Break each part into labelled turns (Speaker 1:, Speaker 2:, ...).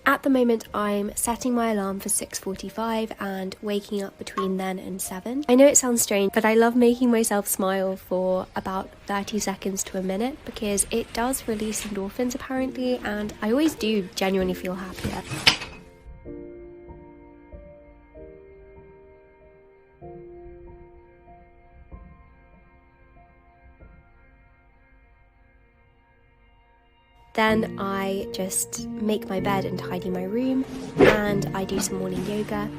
Speaker 1: At the moment, I'm setting my alarm for 6:45 and waking up between then and 7. I know it sounds strange, but I love making myself smile for about 30 seconds to a minute because it does release endorphins apparently, and I always do genuinely feel happier. Then I just make my bed and tidy my room, and I do some morning yoga.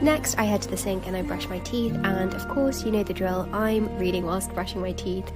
Speaker 1: Next, I head to the sink and I brush my teeth, and of course, you know the drill, I'm reading whilst brushing my teeth.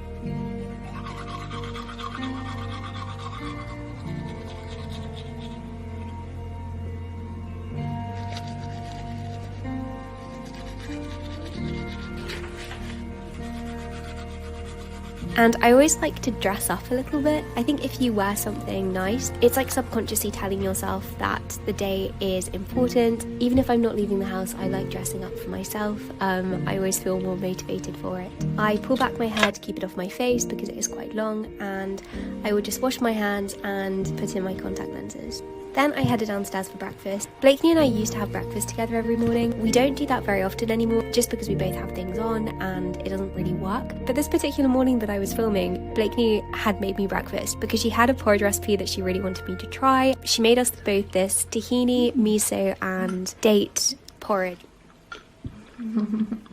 Speaker 1: And I always like to dress up a little bit. I think if you wear something nice, it's like subconsciously telling yourself that the day is important. Even if I'm not leaving the house, I like dressing up for myself. I always feel more motivated for it. I pull back my hair to keep it off my face because it is quite long, and I would just wash my hands and put in my contact lenses. Then I headed downstairs for breakfast. Blakely and I used to have breakfast together every morning. We don't do that very often anymore, just because we both have things on and it doesn't really work. But this particular morning that I was filming, Blakely had made me breakfast because she had a porridge recipe that she really wanted me to try. She made us both this tahini, miso and date porridge.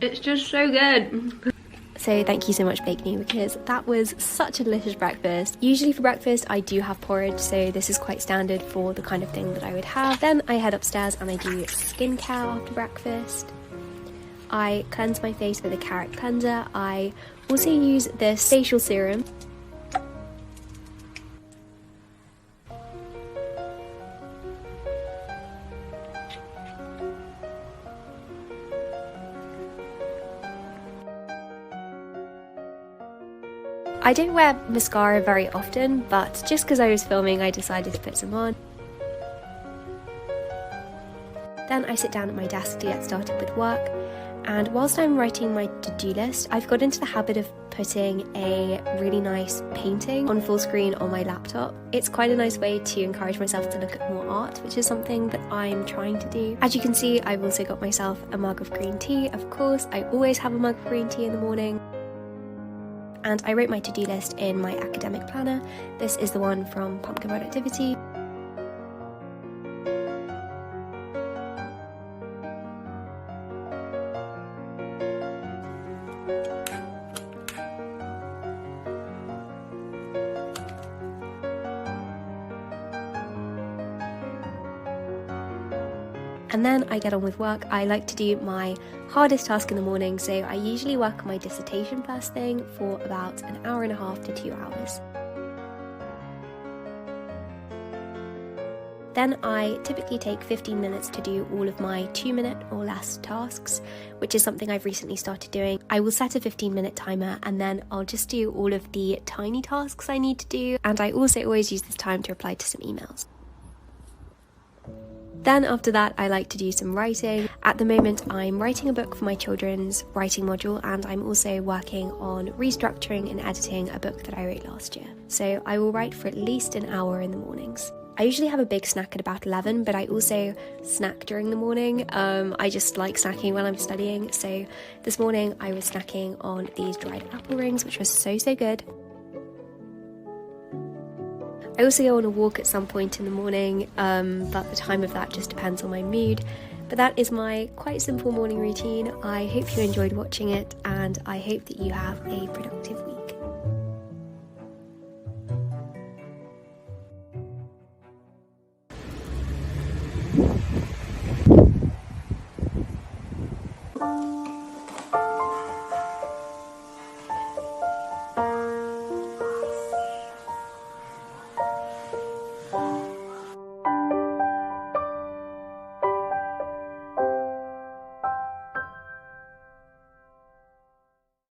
Speaker 2: It's just so good.
Speaker 1: So thank you so much, Blakely, because that was such a delicious breakfast. Usually for breakfast I do have porridge, so this is quite standard for the kind of thing that I would have. Then I head upstairs and I do skincare after breakfast. I cleanse my face with a carrot cleanser. I also use this facial serum. I don't wear mascara very often, but just because I was filming I decided to put some on. Then I sit down at my desk to get started with work, and whilst I'm writing my to-do list, I've got into the habit of putting a really nice painting on full screen on my laptop. It's quite a nice way to encourage myself to look at more art, which is something that I'm trying to do. As you can see, I've also got myself a mug of green tea. Of course, I always have a mug of green tea in the morning. And I wrote my to-do list in my academic planner. This is the one from Pumpkin Productivity. And then I get on with work. I like to do my hardest task in the morning, so I usually work on my dissertation first thing for about an hour and a half to 2 hours. Then I typically take 15 minutes to do all of my 2-minute or less tasks, which is something I've recently started doing. I will set a 15-minute timer and then I'll just do all of the tiny tasks I need to do, and I also always use this time to reply to some emails. Then after that, I like to do some writing. At the moment, I'm writing a book for my children's writing module, and I'm also working on restructuring and editing a book that I wrote last year. So I will write for at least an hour in the mornings. I usually have a big snack at about 11, but I also snack during the morning. I just like snacking when I'm studying. So this morning I was snacking on these dried apple rings, which was so good. I also go on a walk at some point in the morning, but the time of that just depends on my mood. But that is my quite simple morning routine. I hope you enjoyed watching it, and I hope that you have a productive week.